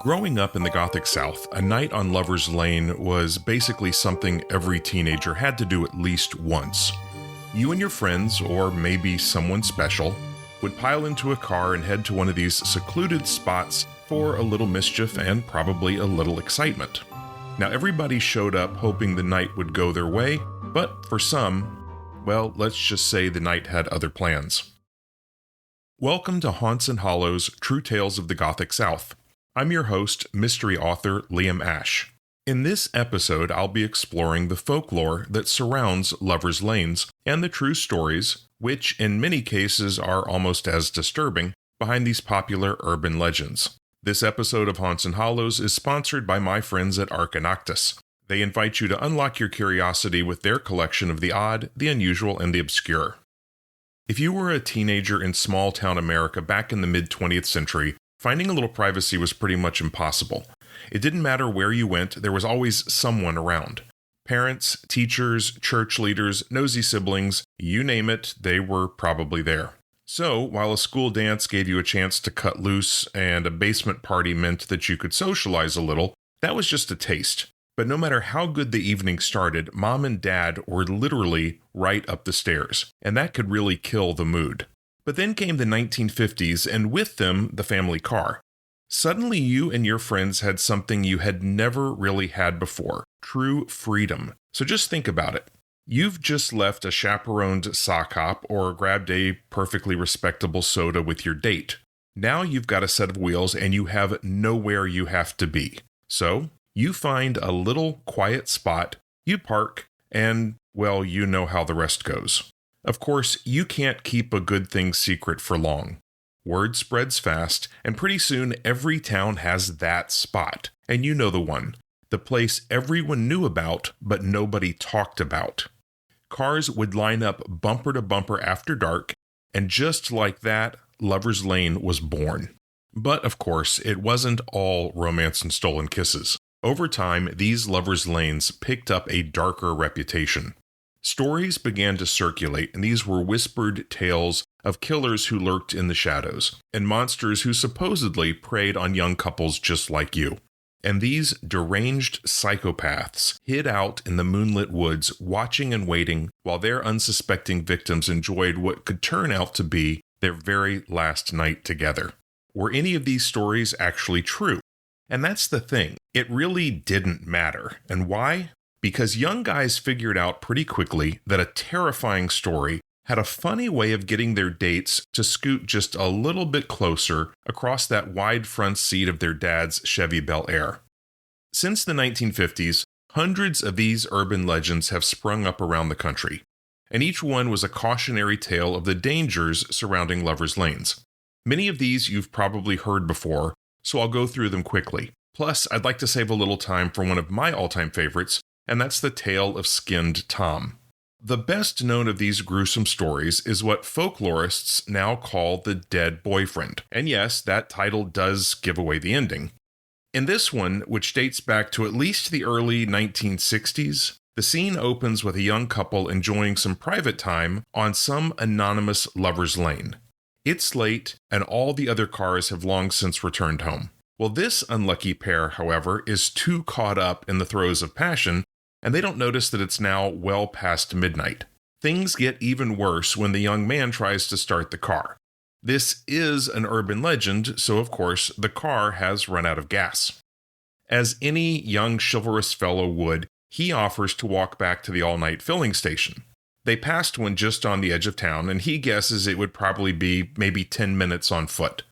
Growing up in the Gothic South, a night on Lover's Lane was basically something every teenager had to do at least once. You and your friends, or maybe someone special, would pile into a car and head to one of these secluded spots for a little mischief and probably a little excitement. Now, everybody showed up hoping the night would go their way, but for some, well, let's just say the night had other plans. Welcome to Haunts and Hollows, True Tales of the Gothic South. I'm your host, mystery author Liam Ash. In this episode, I'll be exploring the folklore that surrounds Lover's Lanes and the true stories, which in many cases are almost as disturbing, behind these popular urban legends. This episode of Haunts and Hollows is sponsored by my friends at Arcanoctus. They invite you to unlock your curiosity with their collection of the odd, the unusual, and the obscure. If you were a teenager in small-town America back in the mid-20th century, finding a little privacy was pretty much impossible. It didn't matter where you went, there was always someone around. Parents, teachers, church leaders, nosy siblings, you name it, they were probably there. So, while a school dance gave you a chance to cut loose and a basement party meant that you could socialize a little, that was just a taste. But no matter how good the evening started, Mom and Dad were literally right up the stairs, and that could really kill the mood. But then came the 1950s, and with them, the family car. Suddenly, you and your friends had something you had never really had before, true freedom. So just think about it. You've just left a chaperoned sock hop or grabbed a perfectly respectable soda with your date. Now you've got a set of wheels and you have nowhere you have to be. So you find a little quiet spot, you park, and, well, you know how the rest goes. Of course, you can't keep a good thing secret for long. Word spreads fast, and pretty soon every town has that spot. And you know the one. The place everyone knew about, but nobody talked about. Cars would line up bumper to bumper after dark, and just like that, Lover's Lane was born. But of course, it wasn't all romance and stolen kisses. Over time, these Lover's Lanes picked up a darker reputation. Stories began to circulate, and these were whispered tales of killers who lurked in the shadows, and monsters who supposedly preyed on young couples just like you. And these deranged psychopaths hid out in the moonlit woods, watching and waiting while their unsuspecting victims enjoyed what could turn out to be their very last night together. Were any of these stories actually true? And that's the thing, it really didn't matter. And why? Because young guys figured out pretty quickly that a terrifying story had a funny way of getting their dates to scoot just a little bit closer across that wide front seat of their dad's Chevy Bel Air. Since the 1950s, hundreds of these urban legends have sprung up around the country, and each one was a cautionary tale of the dangers surrounding Lover's Lanes. Many of these you've probably heard before, so I'll go through them quickly. Plus, I'd like to save a little time for one of my all-time favorites, and that's the tale of Skinned Tom. The best known of these gruesome stories is what folklorists now call the dead boyfriend. And yes, that title does give away the ending. In this one, which dates back to at least the early 1960s, the scene opens with a young couple enjoying some private time on some anonymous lover's lane. It's late, and all the other cars have long since returned home. Well, this unlucky pair, however, is too caught up in the throes of passion, and they don't notice that it's now well past midnight. Things get even worse when the young man tries to start the car. This is an urban legend, so of course, the car has run out of gas. As any young chivalrous fellow would, he offers to walk back to the all-night filling station. They passed one just on the edge of town, and he guesses it would probably be maybe 10 minutes on foot.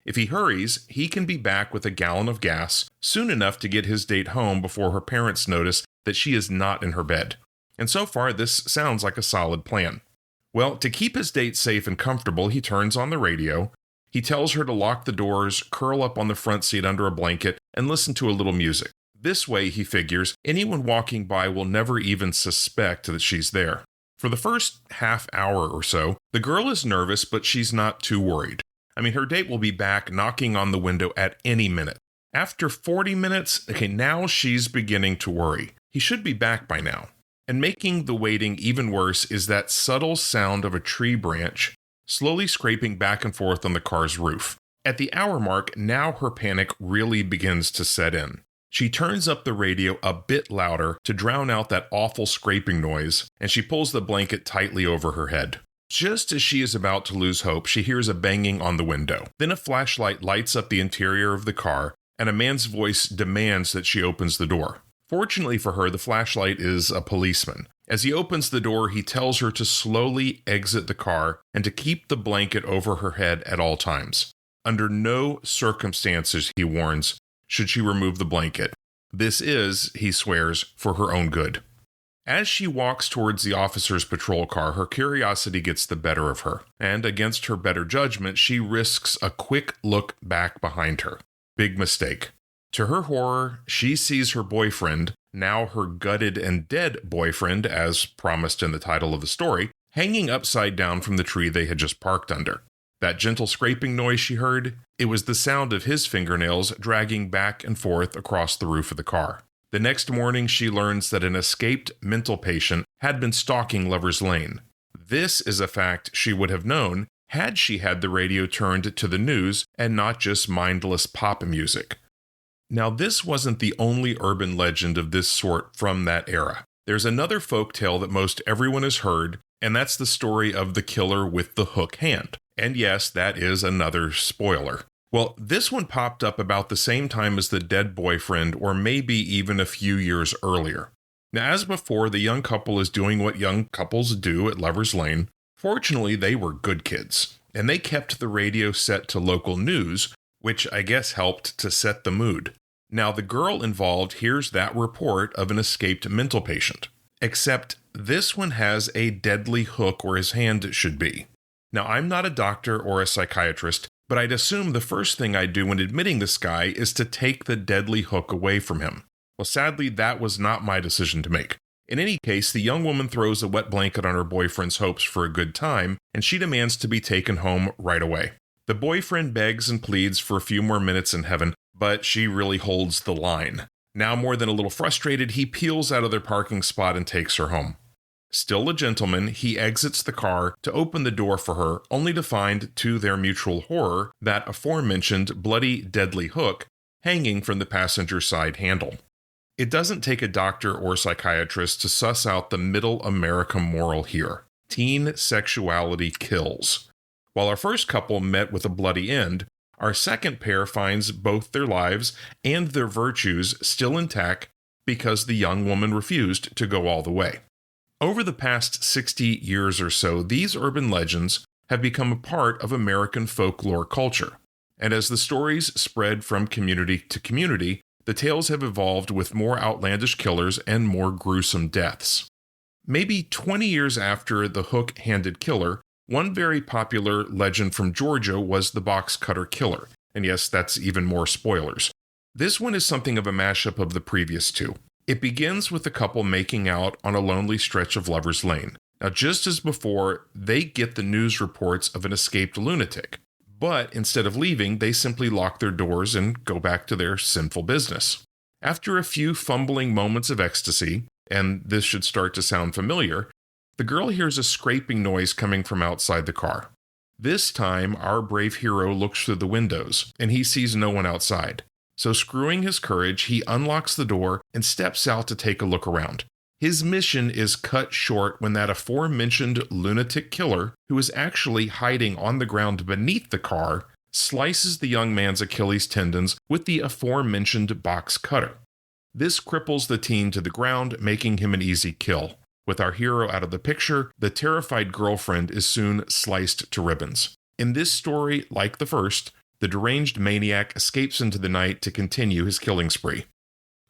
If he hurries, he can be back with a gallon of gas soon enough to get his date home before her parents notice that she is not in her bed. And so far, this sounds like a solid plan. Well, to keep his date safe and comfortable, he turns on the radio. He tells her to lock the doors, curl up on the front seat under a blanket, and listen to a little music. This way, he figures, anyone walking by will never even suspect that she's there. For the first half hour or so, the girl is nervous, but she's not too worried. I mean, her date will be back knocking on the window at any minute. After 40 minutes, now she's beginning to worry. He should be back by now. And making the waiting even worse is that subtle sound of a tree branch slowly scraping back and forth on the car's roof. At the hour mark, now her panic really begins to set in. She turns up the radio a bit louder to drown out that awful scraping noise, and she pulls the blanket tightly over her head. Just as she is about to lose hope, she hears a banging on the window. Then a flashlight lights up the interior of the car, and a man's voice demands that she opens the door. Fortunately for her, the flashlight is a policeman. As he opens the door, he tells her to slowly exit the car and to keep the blanket over her head at all times. Under no circumstances, he warns, should she remove the blanket. This is, he swears, for her own good. As she walks towards the officer's patrol car, her curiosity gets the better of her, and against her better judgment, she risks a quick look back behind her. Big mistake. To her horror, she sees her boyfriend, now her gutted and dead boyfriend, as promised in the title of the story, hanging upside down from the tree they had just parked under. That gentle scraping noise she heard, it was the sound of his fingernails dragging back and forth across the roof of the car. The next morning, she learns that an escaped mental patient had been stalking Lover's Lane. This is a fact she would have known had she had the radio turned to the news and not just mindless pop music. Now, this wasn't the only urban legend of this sort from that era. There's another folktale that most everyone has heard, and that's the story of the killer with the hook hand. And yes, that is another spoiler. Well, this one popped up about the same time as the dead boyfriend, or maybe even a few years earlier. Now, as before, the young couple is doing what young couples do at Lover's Lane. Fortunately, they were good kids, and they kept the radio set to local news, which I guess helped to set the mood. Now, the girl involved hears that report of an escaped mental patient, except this one has a deadly hook where his hand should be. Now, I'm not a doctor or a psychiatrist, but I'd assume the first thing I'd do when admitting this guy is to take the deadly hook away from him. Well, sadly, that was not my decision to make. In any case, the young woman throws a wet blanket on her boyfriend's hopes for a good time, and she demands to be taken home right away. The boyfriend begs and pleads for a few more minutes in heaven, but she really holds the line. Now more than a little frustrated, he peels out of their parking spot and takes her home. Still a gentleman, he exits the car to open the door for her, only to find, to their mutual horror, that aforementioned bloody, deadly hook hanging from the passenger side handle. It doesn't take a doctor or psychiatrist to suss out the middle America moral here. Teen sexuality kills. While our first couple met with a bloody end, our second pair finds both their lives and their virtues still intact because the young woman refused to go all the way. Over the past 60 years or so, these urban legends have become a part of American folklore culture. And as the stories spread from community to community, the tales have evolved with more outlandish killers and more gruesome deaths. Maybe 20 years after the hook-handed killer, one very popular legend from Georgia was the box cutter killer. And yes, that's even more spoilers. This one is something of a mashup of the previous two. It begins with the couple making out on a lonely stretch of Lover's Lane. Now, just as before, they get the news reports of an escaped lunatic. But instead of leaving, they simply lock their doors and go back to their sinful business. After a few fumbling moments of ecstasy, and this should start to sound familiar, the girl hears a scraping noise coming from outside the car. This time, our brave hero looks through the windows, and he sees no one outside. So screwing his courage, he unlocks the door and steps out to take a look around. His mission is cut short when that aforementioned lunatic killer, who is actually hiding on the ground beneath the car, slices the young man's Achilles tendons with the aforementioned box cutter. This cripples the teen to the ground, making him an easy kill. With our hero out of the picture, the terrified girlfriend is soon sliced to ribbons. In this story, like the first, the deranged maniac escapes into the night to continue his killing spree.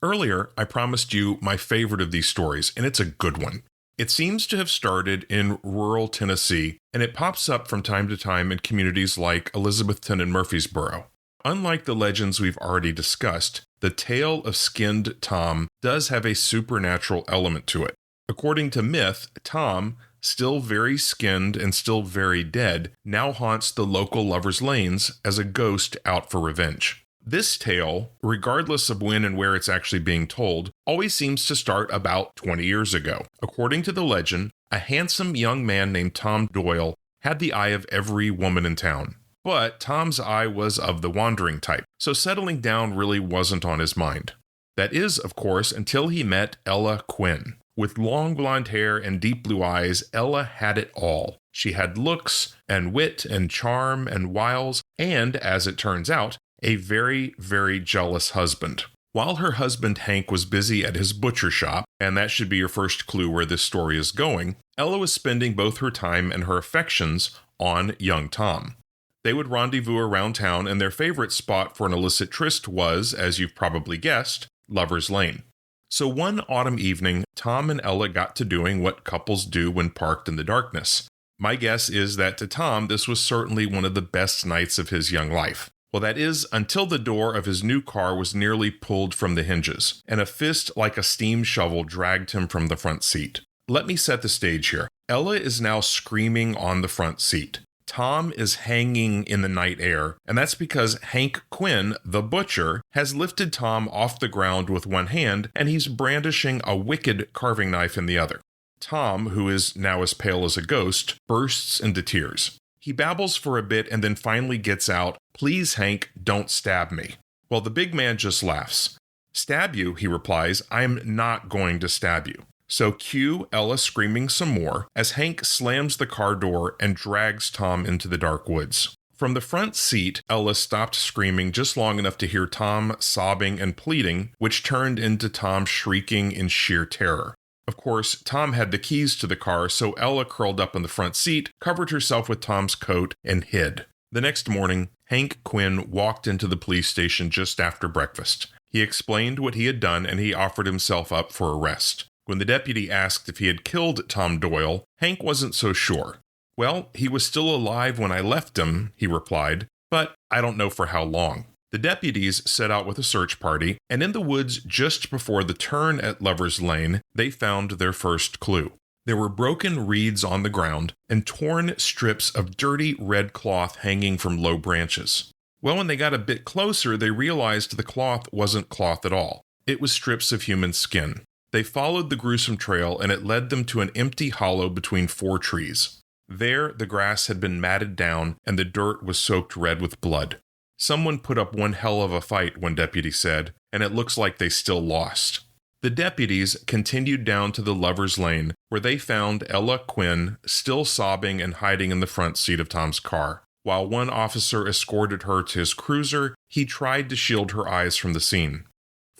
Earlier, I promised you my favorite of these stories, and it's a good one. It seems to have started in rural Tennessee, and it pops up from time to time in communities like Elizabethton and Murfreesboro. Unlike the legends we've already discussed, the tale of Skinned Tom does have a supernatural element to it. According to myth, Tom, still very skinned and still very dead, now haunts the local lovers' lanes as a ghost out for revenge. This tale, regardless of when and where it's actually being told, always seems to start about 20 years ago. According to the legend, a handsome young man named Tom Doyle had the eye of every woman in town. But Tom's eye was of the wandering type, so settling down really wasn't on his mind. That is, of course, until he met Ella Quinn. With long blonde hair and deep blue eyes, Ella had it all. She had looks and wit and charm and wiles, and, as it turns out, a very, very jealous husband. While her husband Hank was busy at his butcher shop, and that should be your first clue where this story is going, Ella was spending both her time and her affections on young Tom. They would rendezvous around town, and their favorite spot for an illicit tryst was, as you've probably guessed, Lover's Lane. So one autumn evening, Tom and Ella got to doing what couples do when parked in the darkness. My guess is that to Tom, this was certainly one of the best nights of his young life. Well, that is, until the door of his new car was nearly pulled from the hinges, and a fist like a steam shovel dragged him from the front seat. Let me set the stage here. Ella is now screaming on the front seat. Tom is hanging in the night air, and that's because Hank Quinn, the butcher, has lifted Tom off the ground with one hand, and he's brandishing a wicked carving knife in the other. Tom, who is now as pale as a ghost, bursts into tears. He babbles for a bit and then finally gets out, "Please, Hank, don't stab me." Well, the big man just laughs. "Stab you," he replies, "I'm not going to stab you." So cue Ella screaming some more as Hank slams the car door and drags Tom into the dark woods. From the front seat, Ella stopped screaming just long enough to hear Tom sobbing and pleading, which turned into Tom shrieking in sheer terror. Of course, Tom had the keys to the car, so Ella curled up in the front seat, covered herself with Tom's coat, and hid. The next morning, Hank Quinn walked into the police station just after breakfast. He explained what he had done, and he offered himself up for arrest. When the deputy asked if he had killed Tom Doyle, Hank wasn't so sure. "Well, he was still alive when I left him," he replied, "but I don't know for how long." The deputies set out with a search party, and in the woods just before the turn at Lover's Lane, they found their first clue. There were broken reeds on the ground and torn strips of dirty red cloth hanging from low branches. Well, when they got a bit closer, they realized the cloth wasn't cloth at all. It was strips of human skin. They followed the gruesome trail, and it led them to an empty hollow between 4 trees. There, the grass had been matted down, and the dirt was soaked red with blood. "Someone put up one hell of a fight," one deputy said, "and it looks like they still lost." The deputies continued down to the Lover's Lane, where they found Ella Quinn still sobbing and hiding in the front seat of Tom's car. While one officer escorted her to his cruiser, he tried to shield her eyes from the scene.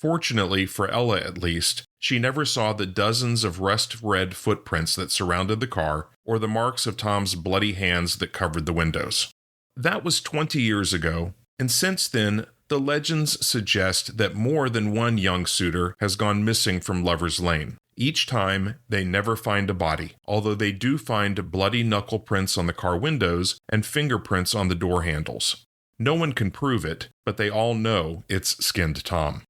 Fortunately, for Ella at least, she never saw the dozens of rust-red footprints that surrounded the car, or the marks of Tom's bloody hands that covered the windows. That was 20 years ago, and since then, the legends suggest that more than one young suitor has gone missing from Lover's Lane. Each time, they never find a body, although they do find bloody knuckle prints on the car windows and fingerprints on the door handles. No one can prove it, but they all know it's Skinned Tom.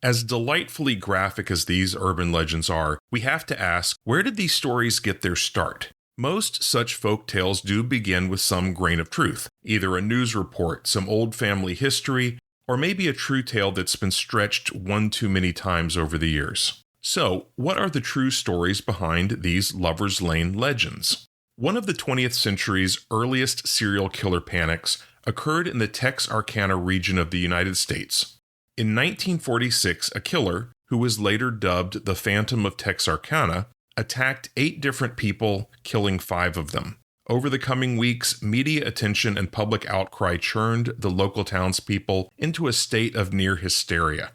As delightfully graphic as these urban legends are, we have to ask, where did these stories get their start? Most such folk tales do begin with some grain of truth, either a news report, some old family history, or maybe a true tale that's been stretched one too many times over the years. So, what are the true stories behind these Lover's Lane legends? One of the 20th century's earliest serial killer panics occurred in the Texarkana region of the United States. In 1946, a killer, who was later dubbed the Phantom of Texarkana, attacked 8 different people, killing 5 of them. Over the coming weeks, media attention and public outcry churned the local townspeople into a state of near hysteria.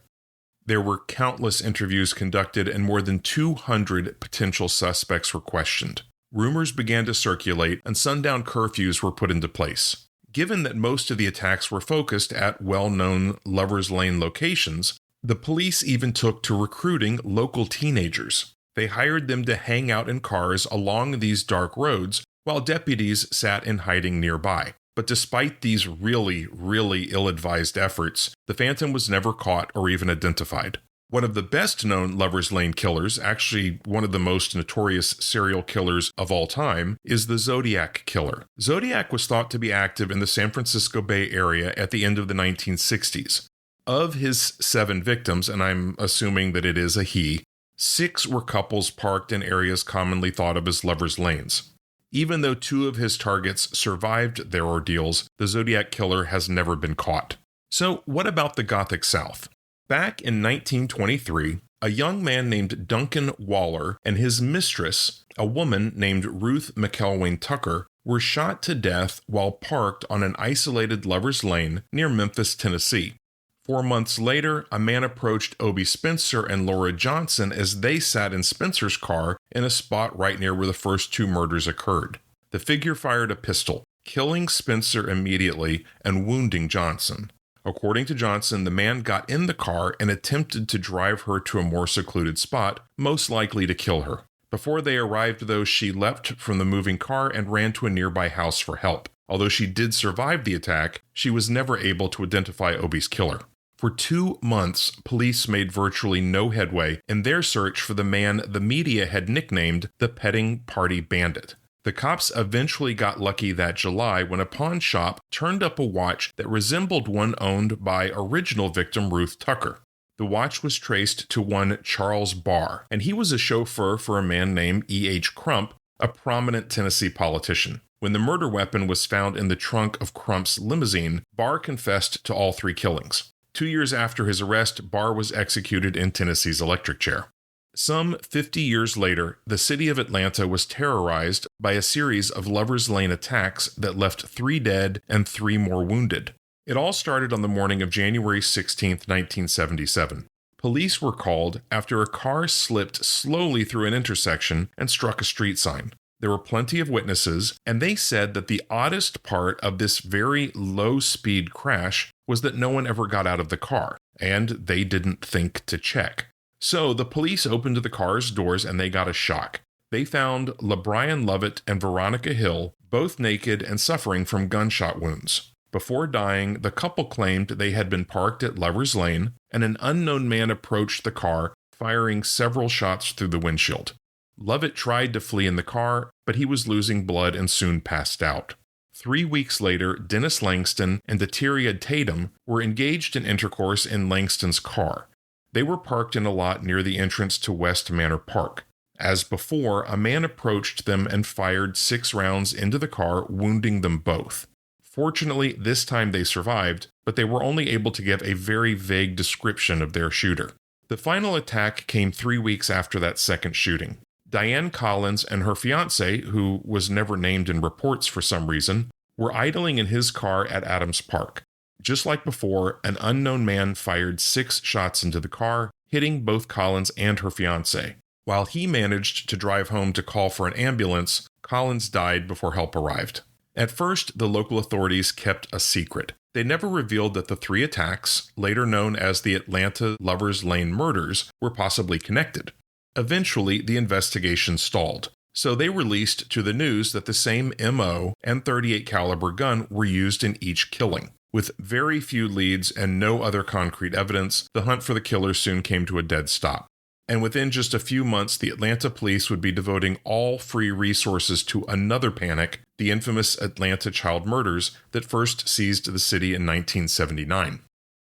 There were countless interviews conducted and more than 200 potential suspects were questioned. Rumors began to circulate and sundown curfews were put into place. Given that most of the attacks were focused at well-known Lover's Lane locations, the police even took to recruiting local teenagers. They hired them to hang out in cars along these dark roads while deputies sat in hiding nearby. But despite these really, really ill-advised efforts, the Phantom was never caught or even identified. One of the best-known Lover's Lane killers, actually one of the most notorious serial killers of all time, is the Zodiac Killer. Zodiac was thought to be active in the San Francisco Bay Area at the end of the 1960s. Of his 7 victims, and I'm assuming that it is a he, 6 were couples parked in areas commonly thought of as lovers' lanes. Even though two of his targets survived their ordeals, the Zodiac Killer has never been caught. So, what about the Gothic South? Back in 1923, a young man named Duncan Waller and his mistress, a woman named Ruth McElwain Tucker, were shot to death while parked on an isolated lover's lane near Memphis, Tennessee. 4 months later, a man approached Obie Spencer and Laura Johnson as they sat in Spencer's car in a spot right near where the first two murders occurred. The figure fired a pistol, killing Spencer immediately and wounding Johnson. According to Johnson, the man got in the car and attempted to drive her to a more secluded spot, most likely to kill her. Before they arrived, though, she leapt from the moving car and ran to a nearby house for help. Although she did survive the attack, she was never able to identify Obie's killer. For 2 months, police made virtually no headway in their search for the man the media had nicknamed the Petting Party Bandit. The cops eventually got lucky that July when a pawn shop turned up a watch that resembled one owned by original victim Ruth Tucker. The watch was traced to one Charles Barr, and he was a chauffeur for a man named E.H. Crump, a prominent Tennessee politician. When the murder weapon was found in the trunk of Crump's limousine, Barr confessed to all 3 killings. 2 years after his arrest, Barr was executed in Tennessee's electric chair. Some 50 years later, the city of Atlanta was terrorized by a series of Lover's Lane attacks that left 3 dead and 3 more wounded. It all started on the morning of January 16, 1977. Police were called after a car slipped slowly through an intersection and struck a street sign. There were plenty of witnesses, and they said that the oddest part of this very low-speed crash was that no one ever got out of the car, and they didn't think to check. So the police opened the car's doors and they got a shock. They found LaBryan Lovett and Veronica Hill, both naked and suffering from gunshot wounds. Before dying, the couple claimed they had been parked at Lover's Lane, and an unknown man approached the car, firing several shots through the windshield. Lovett tried to flee in the car, but he was losing blood and soon passed out. 3 weeks later, Dennis Langston and Ateria Tatum were engaged in intercourse in Langston's car. They were parked in a lot near the entrance to West Manor Park. As before, a man approached them and fired 6 rounds into the car, wounding them both. Fortunately, this time they survived, but they were only able to give a very vague description of their shooter. The final attack came 3 weeks after that second shooting. Diane Collins and her fiancé, who was never named in reports for some reason, were idling in his car at Adams Park. Just like before, an unknown man fired 6 shots into the car, hitting both Collins and her fiancé. While he managed to drive home to call for an ambulance, Collins died before help arrived. At first, the local authorities kept a secret. They never revealed that the 3 attacks, later known as the Atlanta Lover's Lane murders, were possibly connected. Eventually, the investigation stalled, so they released to the news that the same MO and .38 caliber gun were used in each killing. With very few leads and no other concrete evidence, the hunt for the killer soon came to a dead stop. And within just a few months, the Atlanta police would be devoting all free resources to another panic, the infamous Atlanta child murders that first seized the city in 1979.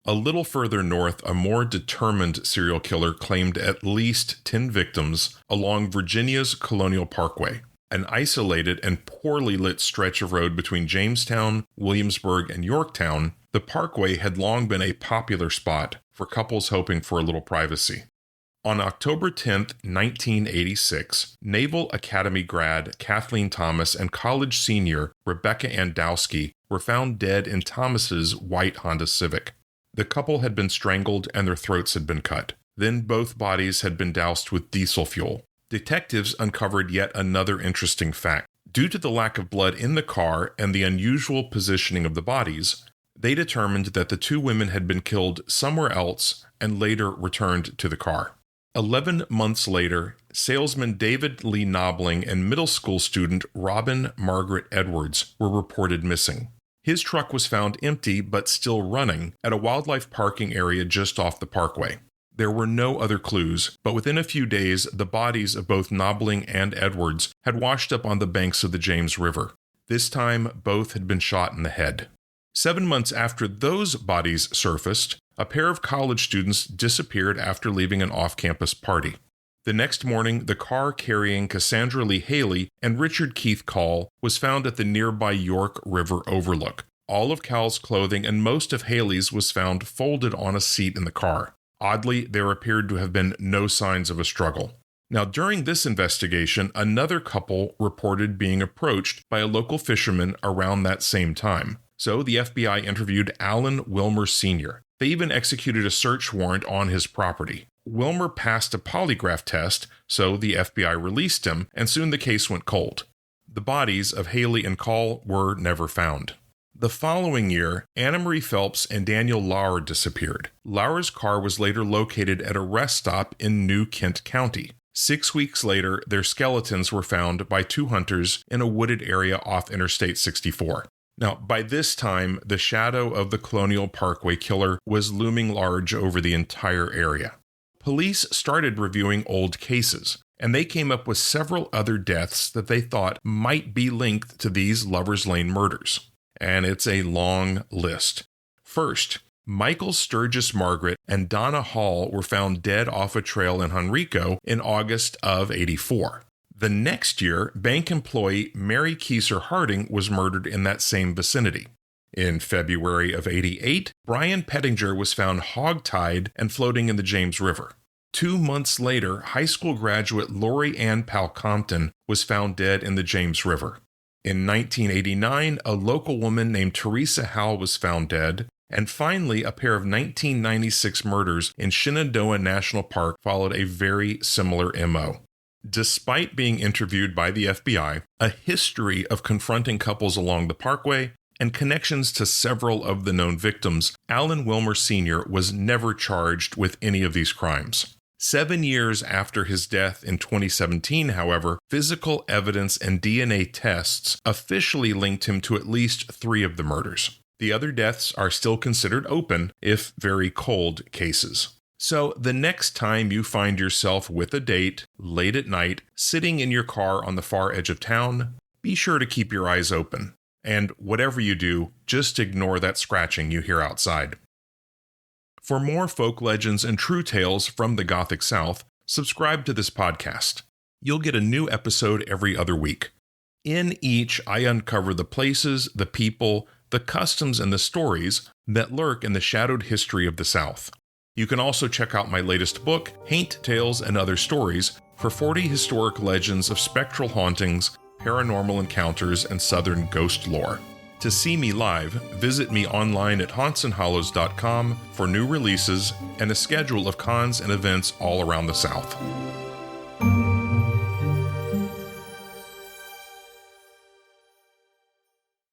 A little further north, a more determined serial killer claimed at least 10 victims along Virginia's Colonial Parkway, an isolated and poorly lit stretch of road between Jamestown, Williamsburg, and Yorktown. The parkway had long been a popular spot for couples hoping for a little privacy. On October 10, 1986, Naval Academy grad Kathleen Thomas and college senior Rebecca Andowski were found dead in Thomas's white Honda Civic. The couple had been strangled and their throats had been cut. Then both bodies had been doused with diesel fuel. Detectives uncovered yet another interesting fact. Due to the lack of blood in the car and the unusual positioning of the bodies, they determined that the 2 women had been killed somewhere else and later returned to the car. 11 months later, salesman David Lee Nobling and middle school student Robin Margaret Edwards were reported missing. His truck was found empty but still running at a wildlife parking area just off the parkway. There were no other clues, but within a few days, the bodies of both Nobling and Edwards had washed up on the banks of the James River. This time, both had been shot in the head. 7 months after those bodies surfaced, a pair of college students disappeared after leaving an off-campus party. The next morning, the car carrying Cassandra Lee Haley and Richard Keith Call was found at the nearby York River overlook. All of Call's clothing and most of Haley's was found folded on a seat in the car. Oddly, there appeared to have been no signs of a struggle. Now, during this investigation, another couple reported being approached by a local fisherman around that same time. So the FBI interviewed Alan Wilmer Sr. They even executed a search warrant on his property. Wilmer passed a polygraph test, so the FBI released him, and soon the case went cold. The bodies of Haley and Call were never found. The following year, Anna Marie Phelps and Daniel Lauer disappeared. Lauer's car was later located at a rest stop in New Kent County. 6 weeks later, their skeletons were found by 2 hunters in a wooded area off Interstate 64. Now, by this time, the shadow of the Colonial Parkway Killer was looming large over the entire area. Police started reviewing old cases, and they came up with several other deaths that they thought might be linked to these Lover's Lane murders. And it's a long list. First, Michael Sturgis Margaret and Donna Hall were found dead off a trail in Henrico in August of '84. The next year, bank employee Mary Kieser Harding was murdered in that same vicinity. In February of '88, Brian Pettinger was found hog-tied and floating in the James River. 2 months later, high school graduate Lori Ann Powell Compton was found dead in the James River. In 1989, a local woman named Teresa Howell was found dead. And finally, a pair of 1996 murders in Shenandoah National Park followed a very similar MO. Despite being interviewed by the FBI, a history of confronting couples along the parkway, and connections to several of the known victims, Alan Wilmer Sr. was never charged with any of these crimes. 7 years after his death in 2017, however, physical evidence and DNA tests officially linked him to at least 3 of the murders. The other deaths are still considered open, if very cold, cases. So the next time you find yourself with a date, late at night, sitting in your car on the far edge of town, be sure to keep your eyes open. And whatever you do, just ignore that scratching you hear outside. For more folk legends and true tales from the Gothic South, subscribe to this podcast. You'll get a new episode every other week. In each, I uncover the places, the people, the customs, and the stories that lurk in the shadowed history of the South. You can also check out my latest book, Haint Tales and Other Stories, for 40 historic legends of spectral hauntings, paranormal encounters, and Southern ghost lore. To see me live, visit me online at hauntsandhollows.com for new releases and a schedule of cons and events all around the South.